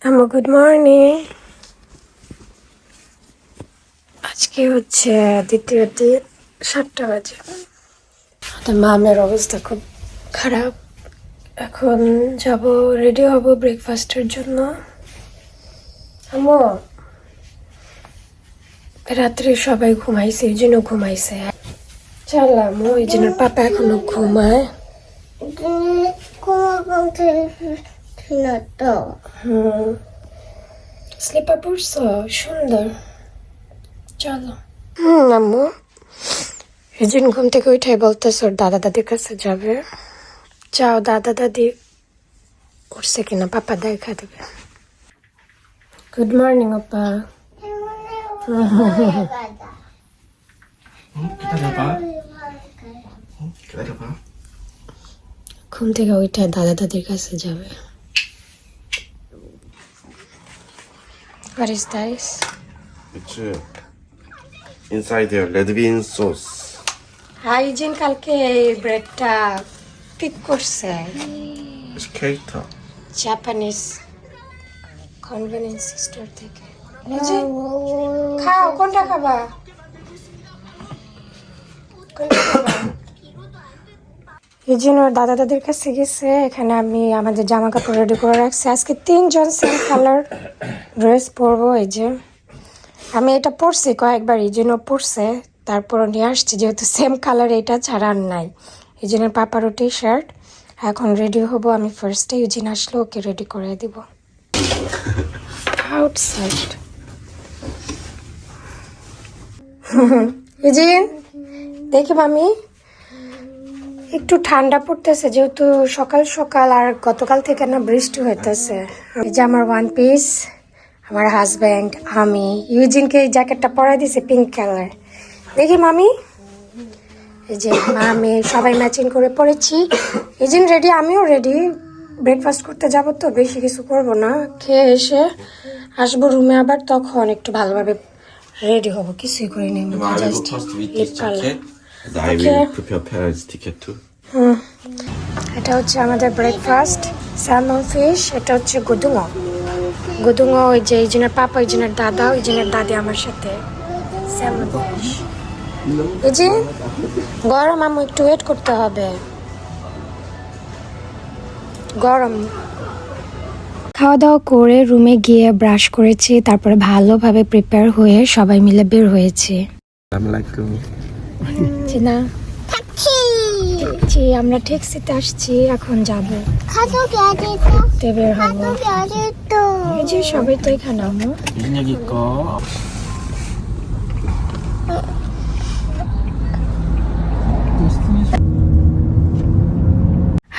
Good morning. আজকে হচ্ছে দ্বিতীয় দিন, 7টা বাজে। মামের অবস্থা খুব খারাপ। এখন যাব, রেডি হব ব্রেকফাস্টের জন্য। আম্মু, রাত্রে সবাই ঘুমাইছে, এই জন্য ঘুমাইছে। চল আম্মু, এই জন্য পাপা এখনো ঘুমায়। স্লিপার পড়ছো? সুন্দর। চলো। আম্মু, রিজিন ঘুম থেকে উঠে বলতেছে ওর দাদা দাদির কাছে যাবে। যাও, দাদা দাদি উঠছে কিনা পাপা দেখা দেবে। গুড মর্নিং আপা। ঘুম থেকে উঠে দাদা দাদির কাছে যাবে। What is this? It's inside there, red bean sauce. Hygiene কালকে এই ব্রেডটা পিক করছে It's cake. Japanese convenience store থেকে। খাও, কোনটা খাবা? এই জন্য দাদা দাদির কাছে গেছে। এখানে আমি আমাদের জামা কাপড় রেডি করে রাখছি। আজকে 3জন সেম কালার ড্রেস পরবো। এই যে আমি এটা পরছি কয়েকবার, এই জন্য পরছে, তারপর নিয়ে আসছি যেহেতু সেম কালার এটা ছাড়া আর নাই। এই জন্য পাপারও টি শার্ট। এখন রেডি হব আমি ফার্স্টে। ইউজিন আসলে ওকে রেডি করে দিব আউটসাইড। ইউজিন দেখি মামি, একটু ঠান্ডা পড়তেছে যেহেতু সকাল সকাল, আর গতকাল থেকে না বৃষ্টি হইতেছে। এই যে আমার ওয়ান পিস, আমার হাজব্যান্ড, আমি ইউজিনকে এই জ্যাকেটটা পরাই দিছে পিঙ্ক কালার। দেখি মামি, এই যে মামি সবাই ম্যাচিং করে পরেছি। ইউজিন রেডি, আমিও রেডি। ব্রেকফাস্ট করতে যাব তো, বেশি কিছু করব না, খেয়ে এসে আসবো রুমে আবার, তখন একটু ভালোভাবে রেডি হব। কিছুই করি নি, just lip colour. I will prepare parents' ticket too. এটা হচ্ছে আমাদের ব্রেকফাস্ট, স্যালমন ফিশ। এটা হচ্ছে গুদুঙো। গুদুঙো ওই যে এই জনের পাপা, ওই জনের দাদা, ওই জনের দাদি আমার সাথে। Salmon fish. এই যে গরম, আম্মু একটু ওয়েট করতে হবে, গরম। খাওয়া দাওয়া করে রুমে গিয়ে ব্রাশ করেছি, তারপরে ভালোভাবে প্রিপেয়ার হয়ে সবাই মিলে বের হয়েছে। না আমরা ট্যাক্সিতে আসছি, এখন যাব, বের হবো। এই যে সবাই তো এখানে।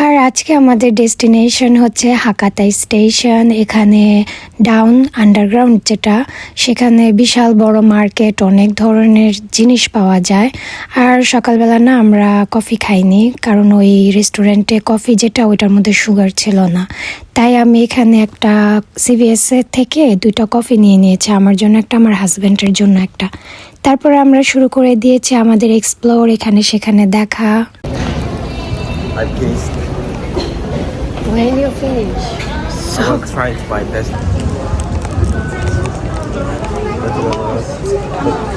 আর আজকে আমাদের ডেস্টিনেশন হচ্ছে হাকাতা স্টেশন। এখানে ডাউন আন্ডারগ্রাউন্ড যেটা, সেখানে বিশাল বড় মার্কেট, অনেক ধরনের জিনিস পাওয়া যায়। আর সকালবেলা না আমরা কফি খাইনি, কারণ ওই রেস্টুরেন্টে কফি যেটা, ওইটার মধ্যে সুগার ছিল না। তাই আমি এখানে একটা CVS থেকে 2টা কফি নিয়ে নিয়েছি, আমার জন্য একটা, আমার হাজব্যান্ডের জন্য একটা। তারপরে আমরা শুরু করে দিয়েছি আমাদের এক্সপ্লোর, এখানে সেখানে দেখা। I finished. When you finish, I will try my best.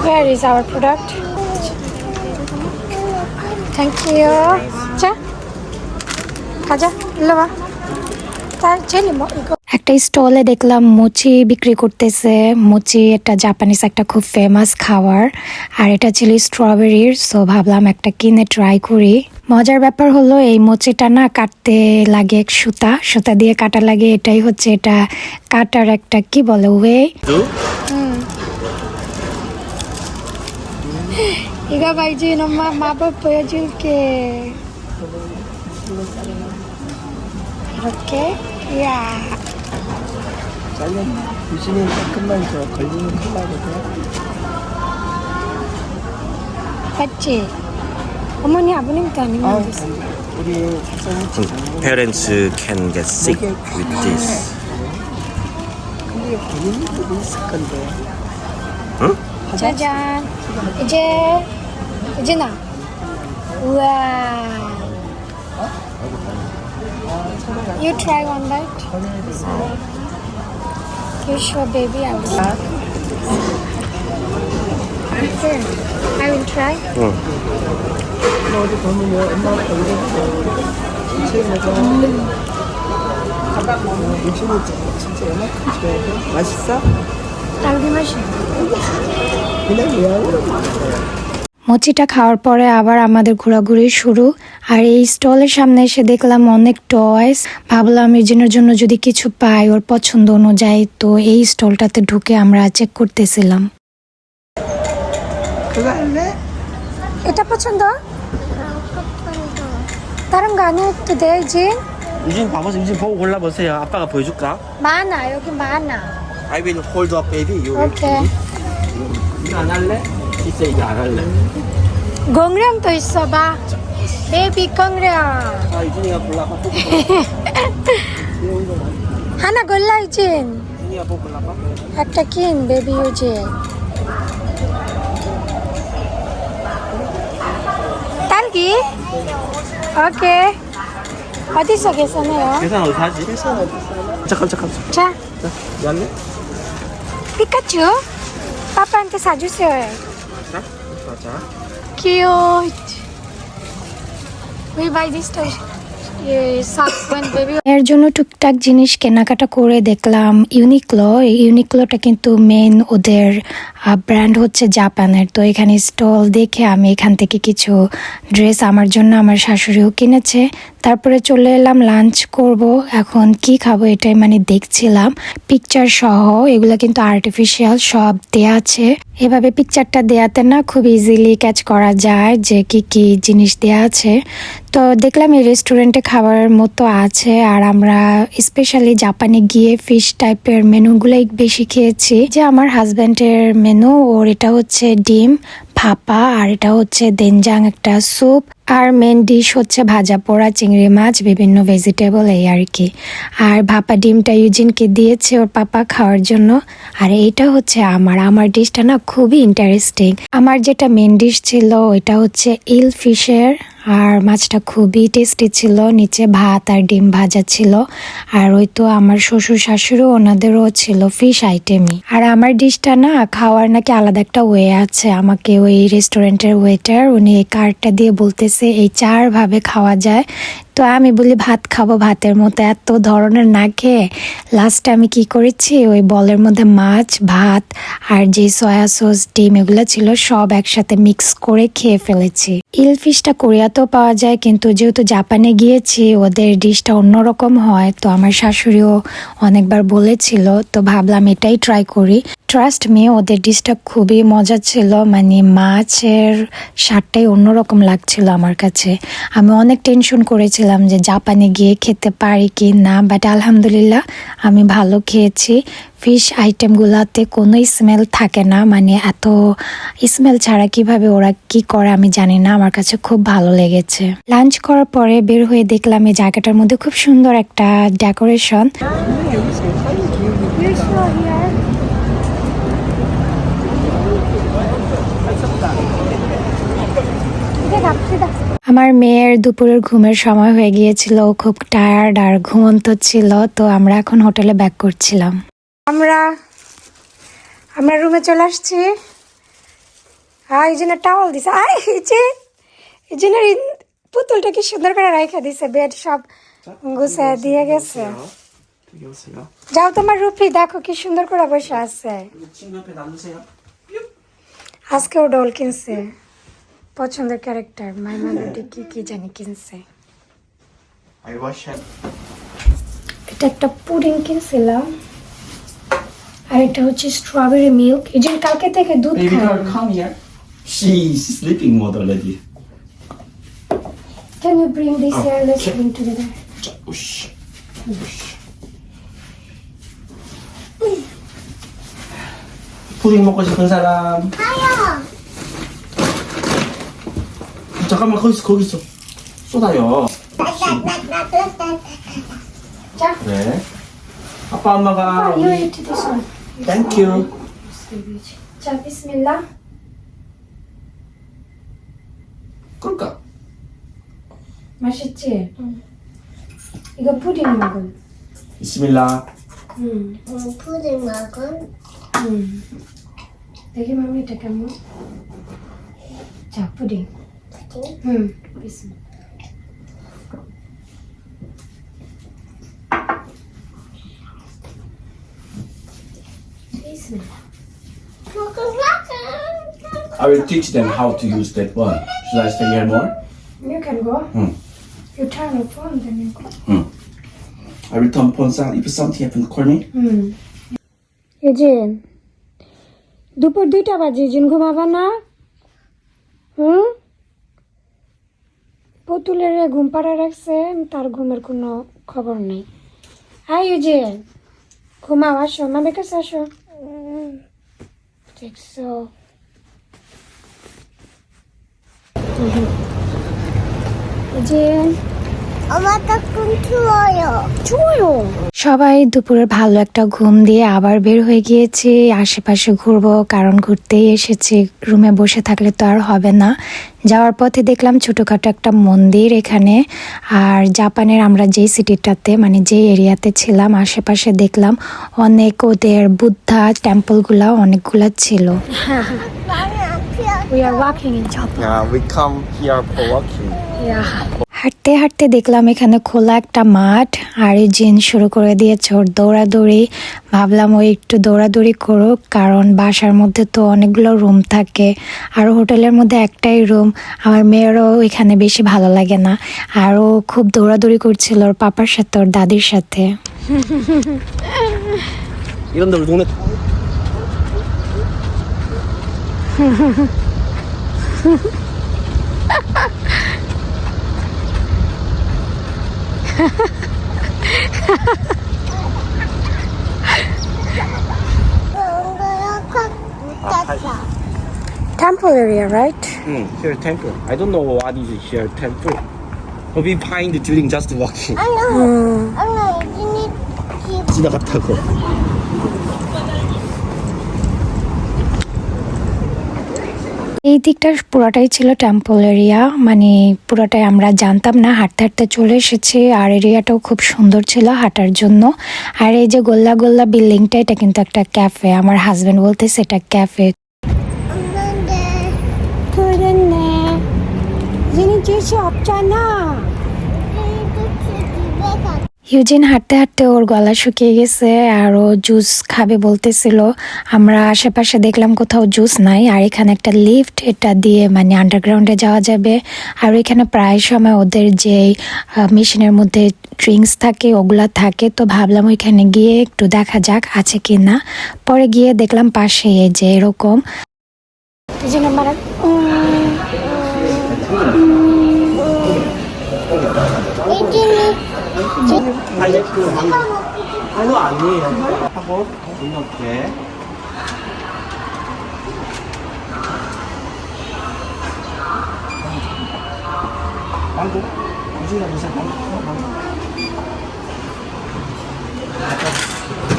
where is our product? Thank you. Cha, kaja, lova. একটা স্টলে দেখলাম মোচি বিক্রি করতেছে। মোচি এটা জাপানিজ একটা খুব ফেমাস খাবার, আর এটা ছিল স্ট্রবেরির। সো ভাবলাম একটা কিনে ট্রাই করি। মজার ব্যাপার হলো এই মোচিটা না কাটতে লাগে সুতা, সুতা দিয়ে কাটা লাগে। এটাই হচ্ছে এটা কাটার একটা কি বলে way. 이거 봐, 이제 엄마 마법 보여줄게. 이렇게, 이야. 잘렸네. 유진이 조금만 더 걸리면 큰일 나거든. 봤지? 어머니 아버님도 아니면 됐어. 우리 Parents can get sick with this. 근데 본인들도 있을 건데. 응? 짜잔. 이제 나. 우와. You try one bite. you show baby? I will. Okay. I will try. 응. 어디 보면요, 엄마 아빠 이렇게 인생에서 요즘은 진짜 이만큼 줘야 돼. 맛있어? 딸기 맛이. 그냥 외양으로 মোচিটা খাওয়ার পরে আবার আমাদের ঘোরাঘুরি শুরু। আর এই স্টলের সামনে এসে দেখলাম অনেক টয়স। ভাবলাম এজনের জন্য যদি কিছু পাই ওর পছন্দ অনুযায়ী, তো এই স্টলটাতে ঢুকে আমরা চেক করতেছিলাম। 그거 할래? এটা পছন্দ? 다른 거 아니야? 또 내지? 유진 봐보세요. 유진 보고 골라보세요. 아빠가 보여줄까? 많아, 여기 많아. I will hold up baby. You will 오케이. 이거 안 할래? 진짜 이거 안 할래. 공룡도 있어봐. 베이비 공룡. 아 유진이가 골라봐. 하나 골라 이진. 유진이가 보고 골라봐. একটা কিন baby Yuji. 딸기? 오케이. 어디서 계산해요? 계산 어디서 하지? 깜짝. 자, 자, 이거 할래? 피카츄? 빠빠한테 사주세요. 자, 자. Cute. We buy this toy. Socks when baby. এর জন্য টুকটাক জিনিস কেনাকাটা করে দেখলাম ইউনিক্লো। ইউনিক্লোটা কিন্তু মেন ওদের ব্র্যান্ড হচ্ছে জাপানের। তো এখানে স্টল দেখে আমি এখান থেকে কিছু ড্রেস আমার জন্য আমার শাশুড়িও কিনেছে। তারপরে চলে এলাম লাঞ্চ করব। এখন কি খাবো এটাই মানে দেখছিলাম। পিকচার সহ এগুলো কিন্তু আর্টিফিশিয়াল সব দেয়া আছে। এভাবে পিকচারটা দেয়াতে না খুব ইজিলি ক্যাচ করা যায় যে কি কি জিনিস দেয়া আছে। তো দেখলাম এই রেস্টুরেন্টে খাবারের মতো আছে। আর আমরা স্পেশালি জাপানে গিয়ে ফিশ টাইপের মেনুগুলোই বেশি খেয়েছি। যে আমার হাজব্যান্ডের মেনু, ওর এটা হচ্ছে ডিম ভাপা, আর এটা হচ্ছে দেনজাং একটা স্যুপ, আর মেন ডিশ হচ্ছে ভাজা পোড়া চিংড়ি মাছ, বিভিন্ন ভেজিটেবল এই আর কি। আর ভাপা ডিমটা ইউজিনকে দিয়েছে ওর পাপা খাওয়ার জন্য। আর এইটা হচ্ছে আমার ডিশটা না খুবই ইন্টারেস্টিং। আমার যেটা মেন ডিশ ছিল ওইটা হচ্ছে ইল ফিশের, আর মাছটা খুবই টেস্টি ছিল। নিচে ভাত আর ডিম ভাজা ছিল। আর ওই তো আমার শ্বশুর শাশুড়ি ওনাদেরও ছিল ফিশ আইটেমই। আর আমার ডিশটা না খাওয়ার নাকি আলাদা একটা ওয়ে আছে। আমাকে ওই রেস্টুরেন্টের ওয়েটার উনি এই কার্ডটা দিয়ে বলতেছে এই 4 ভাবে খাওয়া যায়। তো আমি বলি ভাত খাবো, ভাতের মতো এত ধরনের না খেয়ে লাস্টে আমি কি করেছি ওই বলের মধ্যে মাছ ভাত আর যে সয়া সস ডিম এগুলো ছিল সব একসাথে মিক্স করে খেয়ে ফেলেছি। ইল ফিশটা কোরিয়াতেও পাওয়া যায়, কিন্তু যেহেতু জাপানে গিয়েছি ওদের ডিশটা অন্যরকম হয়। তো আমার শাশুড়িও অনেকবার বলেছিল, তো ভাবলাম এটাই ট্রাই করি। ট্রাস্ট মি, ওদের ডিশটা খুবই মজা ছিল। মানে মাছের স্বাদটাই অন্যরকম লাগছিল আমার কাছে। আমি অনেক টেনশন করেছিলাম যে জাপানে গিয়ে খেতে পারি কি না, বাট আলহামদুলিল্লাহ আমি ভালো খেয়েছি। ফিশ আইটেমগুলোতে কোনো স্মেল থাকে না, মানে এত স্মেল ছাড়া কিভাবে ওরা কি করে আমি জানি না, আমার কাছে খুব ভালো লেগেছে। লাঞ্চ করার পরে বের হয়ে দেখলাম এই জায়গাটার মধ্যে খুব সুন্দর একটা ডেকোরেশন। আমার মেয়ের দুপুরের ঘুমের সময় হয়ে গিয়েছিল, ও খুব টায়ার্ড আর ঘুমন্ত ছিল। তো আমরা এখন হোটেলে ব্যাক করছিলাম। আমরা রুমে চলে আসছি। এই জন্য টাওয়াল দিছে, এই জন্য পুতুলটা কি সুন্দর করে রেখে দিছে, বেড সব গুছিয়ে দিয়ে গেছে। যাও তোমার রুফি দেখো কি সুন্দর করে বসে আছে। আজকেও ডল কিনছে, পছন্দের ক্যারেক্টার মাইমানুটি কি কি জানি কিনছে। এটা একটা পুডিং কিনছিলাম, আর এটা হচ্ছে স্ট্রবেরি মিল্ক। এই যে কালকে থেকে দুধ Baby খায়। girl, come here. She's sleeping mode already. Can you bring this here? Let's bring together. Ush. 푸딩 먹고 싶은 사람? 잠깐만 거기 있어. 쏟아요. 자, 네. 아빠 엄마가 you eat this one. Thank you. 자, 비스밀라. 그러니까 맛있지? 이거 푸딩 먹어. 비스밀라. Puri মাখন দেখি মামি এটা কেমন চা পুডিং বিসমিল্লাহ বিসমিল্লাহ I will teach them how to use that one. Should I stay here more? You can go. You turn the phone, then you go. I will turn phone on. If something happens, call me. এই যে দুপুর 2টা বাজে জিন ঘুমাবা না পুতুলের ঘুম পাড়া রাখছে তার ঘুমের কোনো খবর নেই হাই ইউজে ঘুমাও আসো মামের কাছে আসো দেখছো যে আমার তো কোন ছুঁয়ো চুয়ো সবাই দুপুরে ভালো একটা ঘুম দিয়ে আবার বের হয়ে গিয়েছি আশেপাশে ঘুরবো কারণ ঘুরতেই এসেছি রুমে বসে থাকলে তো আর হবে না যাওয়ার পথে দেখলাম ছোটখাটো একটা মন্দির এখানে আর জাপানের আমরা যেই সিটিটাতে মানে যেই এরিয়াতে ছিলাম আশেপাশে দেখলাম অনেক ওদের বুদ্ধা টেম্পলগুলা অনেকগুলা ছিল We are walking in Japan. Yeah, we come here for walking. Yeah. হাঁটতে হাঁটতে দেখলাম এখানে খোলা একটা মাঠ আর এই জিন শুরু করে দিয়েছে ওর দৌড়াদৌড়ি ভাবলাম ও একটু দৌড়াদৌড়ি করুক কারণ বাসার মধ্যে তো অনেকগুলো রুম থাকে আর হোটেলের মধ্যে একটাই রুম আমার মেয়েরও এখানে বেশি ভালো লাগে না আর ও খুব দৌড়াদৌড়ি করছিল ওর পাপার সাথে ওর দাদির সাথে 이런 데 우리 동네 Temple area, right? Here temple. I don't know what is here temple. But we find during just walking. 엄마 이진이 지나갔다고. এই দিকটা পুরোটাই ছিল টেম্পল এরিয়া মানে পুরোটাই আমরা জানতাম না হাঁটতে হাঁটতে চলে এসেছি আর এরিয়াটাও খুব সুন্দর ছিল হাঁটার জন্য আর এই যে গোল্লা গোল্লা বিল্ডিংটা এটা কিন্তু একটা ক্যাফে আমার হাজবেন্ড বলতেছে এটা ক্যাফে 없는데 그랬네 얘는 뜻이 없잖아 이거 집에 가 ইউজিন হাঁটতে হাঁটতে ওর গলা শুকিয়ে গেছে আর ও জুস খাবে বলতেছিল আমরা আশেপাশে দেখলাম কোথাও জুস নাই আর এখানে একটা লিফট এটা দিয়ে মানে আন্ডারগ্রাউন্ডে যাওয়া যাবে আর এখানে প্রায় সময় ওদের যে মেশিনের মধ্যে ড্রিঙ্কস থাকে ওগুলা থাকে তো ভাবলাম ওইখানে গিয়ে একটু দেখা যাক আছে কি না পরে গিয়ে দেখলাম পাশে এই যে এরকম 한우 아니에요. 하고 이렇게. 망고? 무슨 망고?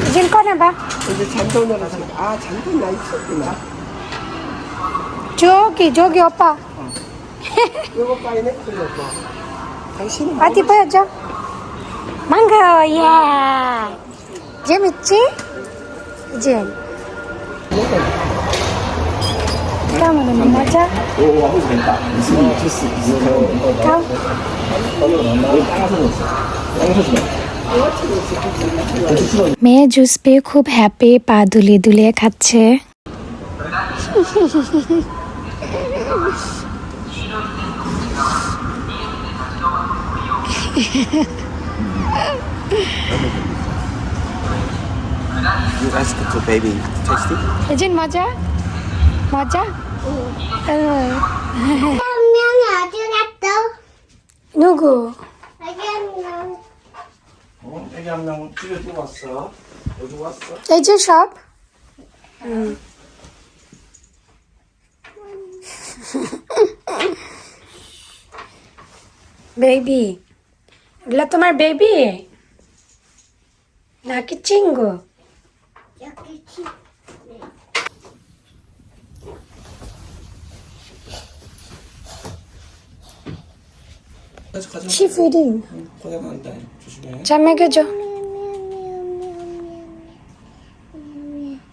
이젠 꺼내봐 이제 잔돈 나가서 아 잔돈 나 있었구나. 저기 오빠 이거 파인애플 거. 당신은 어디 보여줘 망고 예 재밌지? 이제 까먹는 맞아? 오, 하고 된다. 무슨 주스 비슷해요. 까 따라서 넣었어. 따라서 넣었어. মেয়ে জুস পেয়ে খুব হ্যাপি পা দুলিয়ে দুলিয়ে খাচ্ছে You ask to baby taste it? 이젠 맞아? 맞아? 한 명이 어디 갔어? 누구? 여기 한 명. 애기 한 명 집에 두고 왔어. 어디 왔어? 이제 샵? Baby এগুলো তোমার বেবি নাকি চিঙ্গু 여기 집. 가져. 시 피딩 고장난다. 조심해. 자 먹여줘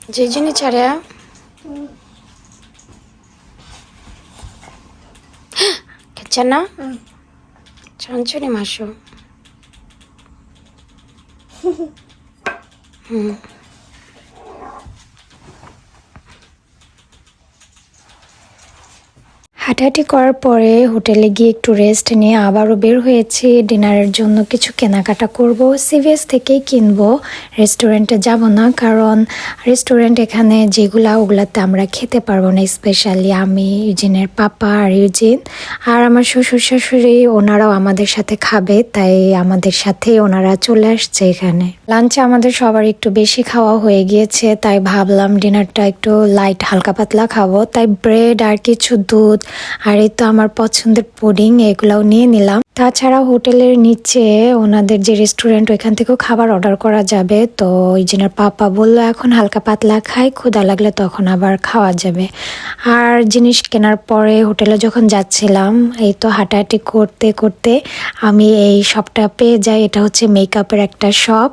제진이 차례야? 괜찮아? 응. 천천히 마셔. 응. হাঁটাহাঁটি করার পরে হোটেলে গিয়ে একটু রেস্ট নিয়ে আবারও বের হয়েছি ডিনারের জন্য কিছু কেনাকাটা করব। সিভিএস থেকেই কিনবো, রেস্টুরেন্টে যাব না, কারণ রেস্টুরেন্ট এখানে যেগুলা ওগুলাতে আমরা খেতে পারবো না। স্পেশালি আমি, ইউজিনের পাপা আর ইউজিন আর আমার শ্বশুর শাশুড়ি, ওনারাও আমাদের সাথে খাবে, তাই আমাদের সাথেই ওনারা চলে আসছে এখানে। লাঞ্চে আমাদের সবার একটু বেশি খাওয়া হয়ে গিয়েছে, তাই ভাবলাম ডিনারটা একটু লাইট হালকা পাতলা খাবো, তাই ব্রেড আর কিছু দুধ আর এই তো আমার পছন্দের পুডিং এগুলাও নিয়ে নিলাম। তাছাড়া হোটেলের নিচে ওনাদের যে রেস্টুরেন্ট, ওইখান থেকেও খাবার অর্ডার করা যাবে। তো ওই জনের পাপা বললো এখন হালকা পাতলা খাই, ক্ষুধা লাগলে তখন আবার খাওয়া যাবে। আর জিনিস কেনার পরে হোটেলে যখন যাচ্ছিলাম, এই তো হাঁটাহাঁটি করতে করতে আমি এই শপটা পেয়ে যাই। এটা হচ্ছে মেকআপের একটা শপ।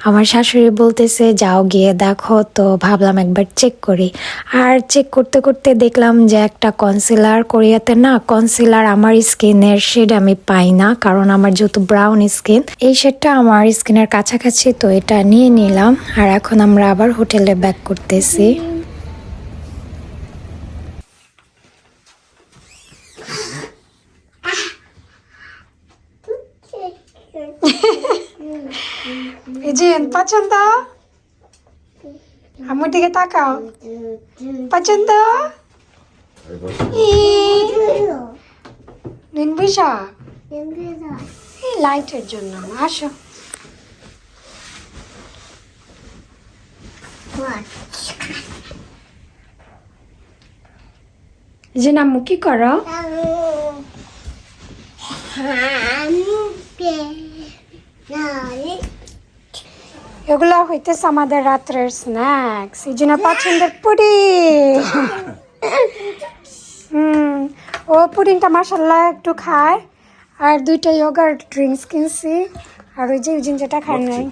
আমার শাশুড়ি বলতেছে যাও গিয়ে দেখো, তো ভাবলাম একবার চেক করি। আর চেক করতে করতে দেখলাম যে একটা কনসিলার, কোরিয়াতে না কনসিলার আমার স্কিনের শেড আমি পাই না, কারণ আমার যেহেতু ব্রাউন স্কিন। এই শেডটা আমার স্কিনের কাছাকাছি, তো এটা নিয়ে নিলাম। আর এখন আমরা আবার হোটেলে ব্যাক করতেছি। ইজিন পছন্দ? আমার দিকে তাকাও, পছন্দ? নিন বুঝা এই লাইটের জন্য আসো। যে নামু কি করো? এগুলা হইতেছে আমাদের রাত্রের স্ন্যাক্স, এই জন্য পছন্দের পুডিং। ও পুডিংটা মাশাআল্লাহ একটু খায়। আর দুইটা ইয়োগার্ট ড্রিঙ্কস কিনছি। আর ওই যে ইউজিন যেটা খায় নাই,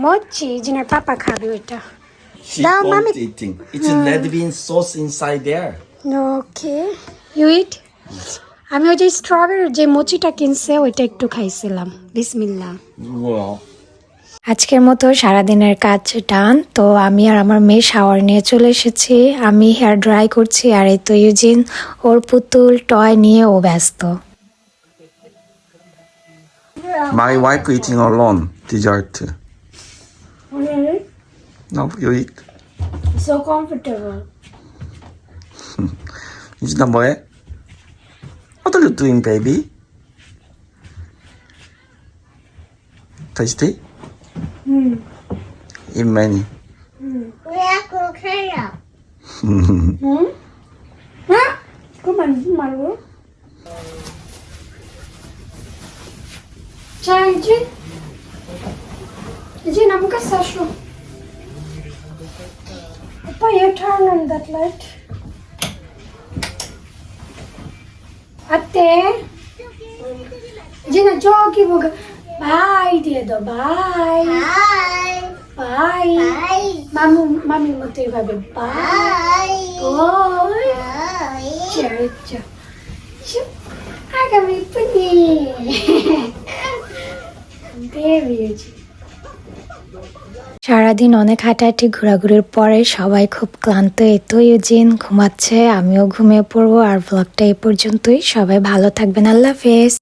মোচি, ইউজিনের পাপা খাবে ওইটা। She's Now, both mommy. eating. It's a red bean sauce inside there. Okay, you eat. আমি ওই যে স্ট্রবেরির যে মোচিটা কিনছে ওইটা একটু খাইছিলাম। বিসমিল্লাহ। Wow. আজকের মতো সারাদিনের কাজ ডান। তো আমি আর আমার মেয়ে শাওয়ার নিয়ে চলে এসেছি। আমি হেয়ার ড্রাই করছি, আর এই তো ইউজিন ওর পুতুল টয় নিয়ে ও ব্যস্ত। My wife eating alone dessert. No, you eat. So comfortable. 유진아 뭐해? What are you doing, baby? Tasty? Eat many. 왜 그렇게 해요? 그만 말고. 자, 이제 나무 가사쇼. 오빠, you turn on that light. 어때? 이제 나 저기 보고 바이 뒤에도 바이. 하이 바이. 하이 마미 못해 봐봐. 바이. 하이 오이. 하이 잘했죠. 슉. 아가 이쁘니. বেরিয়েছি। সারাদিন অনেক হাঁটাহাঁটি ঘোরাঘুরির পরে সবাই খুব ক্লান্ত। এতো ইউজিন ঘুমাচ্ছে, আমিও ঘুমিয়ে পড়বো। আর ব্লগটা এই পর্যন্তই। সবাই ভালো থাকবেন, আল্লাহ হাফেজ।